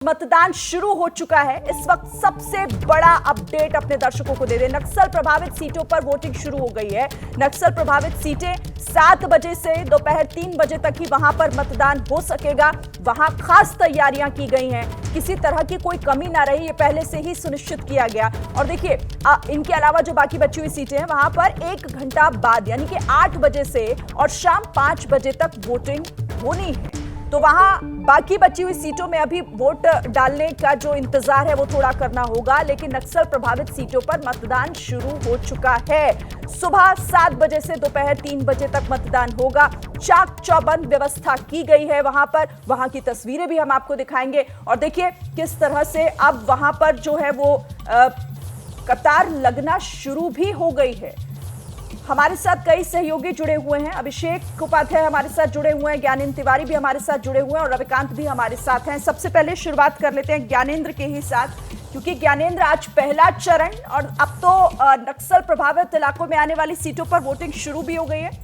मतदान शुरू हो चुका है। इस वक्त सबसे बड़ा अपडेट अपने दर्शकों को दे दें। नक्सल प्रभावित सीटों पर वोटिंग शुरू हो गई है। नक्सल प्रभावित सीटें 7 बजे से दोपहर 3 बजे तक ही वहां पर मतदान हो सकेगा। वहां खास तैयारियां की गई हैं, किसी तरह की कोई कमी ना रही, ये पहले से ही सुनिश्चित किया गया। और देखिए, इनके अलावा जो बाकी बची हुई सीटें हैं वहां पर 1 घंटा बाद यानी कि 8 बजे से और शाम 5 बजे तक वोटिंग होनी है। तो वहां बाकी बची हुई सीटों में अभी वोट डालने का जो इंतजार है वो थोड़ा करना होगा, लेकिन नक्सल प्रभावित सीटों पर मतदान शुरू हो चुका है। सुबह 7 बजे से दोपहर 3 बजे तक मतदान होगा। चाक चौबंद व्यवस्था की गई है वहां पर। वहां की तस्वीरें भी हम आपको दिखाएंगे और देखिए किस तरह से अब वहां पर जो है वो कतार लगना शुरू भी हो गई है। हमारे साथ कई सहयोगी जुड़े हुए हैं। अभिषेक उपाध्याय हमारे साथ जुड़े हुए हैं, ज्ञानेंद्र तिवारी भी हमारे साथ जुड़े हुए हैं और रविकांत भी हमारे साथ हैं। सबसे पहले शुरुआत कर लेते हैं ज्ञानेंद्र के ही साथ, क्योंकि ज्ञानेंद्र आज पहला चरण और अब तो नक्सल प्रभावित इलाकों में आने वाली सीटों पर वोटिंग शुरू भी हो गई है।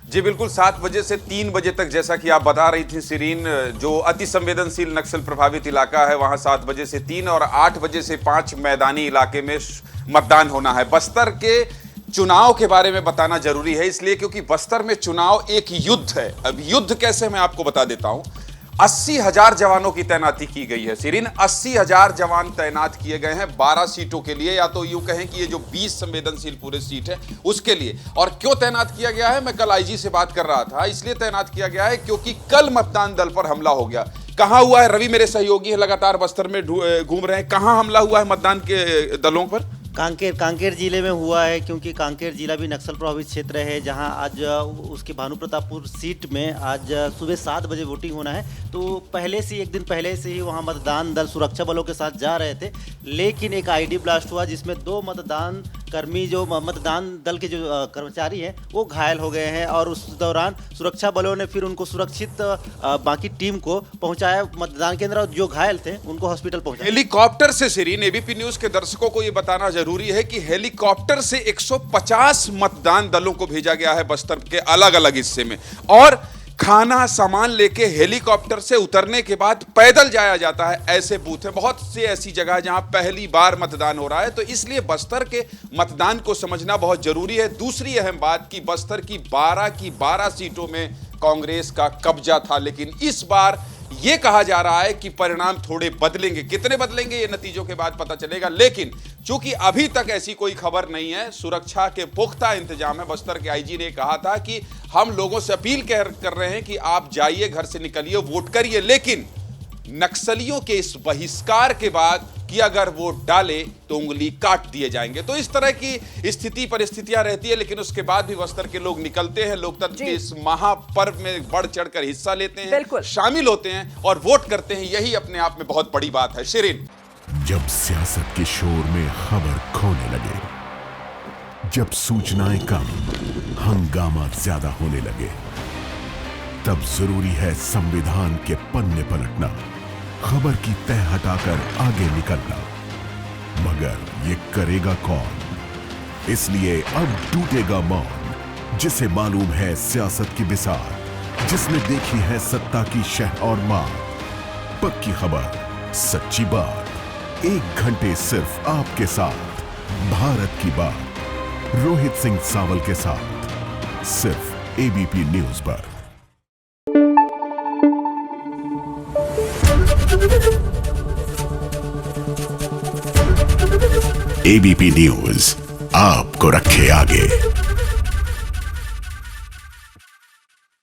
जी बिल्कुल, 7 बजे से 3 बजे तक, जैसा कि आप बता रही थी सिरीन, जो अति संवेदनशील नक्सल प्रभावित इलाका है वहां 7 बजे से 3 और 8 बजे से 5 मैदानी इलाके में मतदान होना है। बस्तर के चुनाव के बारे में बताना जरूरी है, इसलिए क्योंकि बस्तर में चुनाव एक युद्ध है। अब युद्ध कैसे, मैं आपको बता देता हूं। 80,000 जवानों की तैनाती की गई है सिरीन। 80,000 जवान तैनात किए गए हैं 12 सीटों के लिए, या तो यूं कहें कि ये जो 20 संवेदनशील पूरे सीट है उसके लिए। और क्यों तैनात किया गया है, मैं कल आईजी से बात कर रहा था, इसलिए तैनात किया गया है क्योंकि कल मतदान दल पर हमला हो गया। कहां हुआ है, रवि मेरे सहयोगी हैं, लगातार बस्तर में घूम रहे हैं, कहां हमला हुआ है मतदान के दलों पर? कांकेर जिले में हुआ है, क्योंकि कांकेर जिला भी नक्सल प्रभावित क्षेत्र है, जहां आज उसके भानु प्रतापपुर सीट में आज सुबह 7 बजे वोटिंग होना है। तो पहले से एक दिन पहले से ही वहां मतदान दल सुरक्षा बलों के साथ जा रहे थे, लेकिन एक आईडी ब्लास्ट हुआ जिसमें 2 मतदान कर्मी, जो मतदान दल के जो कर्मचारी हैं, वो घायल हो गए हैं और उस दौरान सुरक्षा बलों ने फिर उनको सुरक्षित बाकी टीम को पहुंचाया मतदान केंद्र, और जो घायल थे उनको हॉस्पिटल पहुंचाया हेलीकॉप्टर से। सिरीन, एबीपी न्यूज के दर्शकों को यह बताना जरूरी है कि हेलीकॉप्टर से 150 मतदान दलों को भेजा गया है बस्तर के अलग अलग हिस्से में, और खाना सामान लेके हेलीकॉप्टर से उतरने के बाद पैदल जाया जाता है। ऐसे बूथ हैं, बहुत से ऐसी जगह जहां पहली बार मतदान हो रहा है, तो इसलिए बस्तर के मतदान को समझना बहुत जरूरी है। दूसरी अहम बात कि बस्तर की 12 सीटों में कांग्रेस का कब्जा था, लेकिन इस बार यह कहा जा रहा है कि परिणाम थोड़े बदलेंगे। कितने बदलेंगे ये नतीजों के बाद पता चलेगा, लेकिन चूंकि अभी तक ऐसी कोई खबर नहीं है, सुरक्षा के पुख्ता इंतजाम है। बस्तर के आईजी ने कहा था कि हम लोगों से अपील कर रहे हैं कि आप जाइए, घर से निकलिए, वोट करिए, लेकिन नक्सलियों के इस बहिष्कार के बाद कि अगर वोट डाले तो उंगली काट दिए जाएंगे। तो इस तरह की स्थिति परिस्थितियां रहती है, लेकिन उसके बाद भी बस्तर के लोग निकलते हैं, लोकतंत्र के इस महापर्व में बढ़ चढ़कर हिस्सा लेते हैं, शामिल होते हैं और वोट करते हैं। यही अपने आप में बहुत बड़ी बात है। शिरीन, जब सियासत के शोर में खबर खोने लगे, जब सूचनाएं कम, हंगामा ज्यादा होने लगे, तब जरूरी है संविधान के पन्ने पलटना, खबर की तह हटाकर आगे निकलना। मगर ये करेगा कौन? इसलिए अब टूटेगा मौन, जिसे मालूम है सियासत की बिसार, जिसने देखी है सत्ता की शह और मार। पक्की खबर, सच्ची बात, 1 घंटे सिर्फ आपके साथ, भारत की बात, रोहित सिंह सावल के साथ, सिर्फ एबीपी न्यूज पर। एबीपी न्यूज आपको रखे आगे।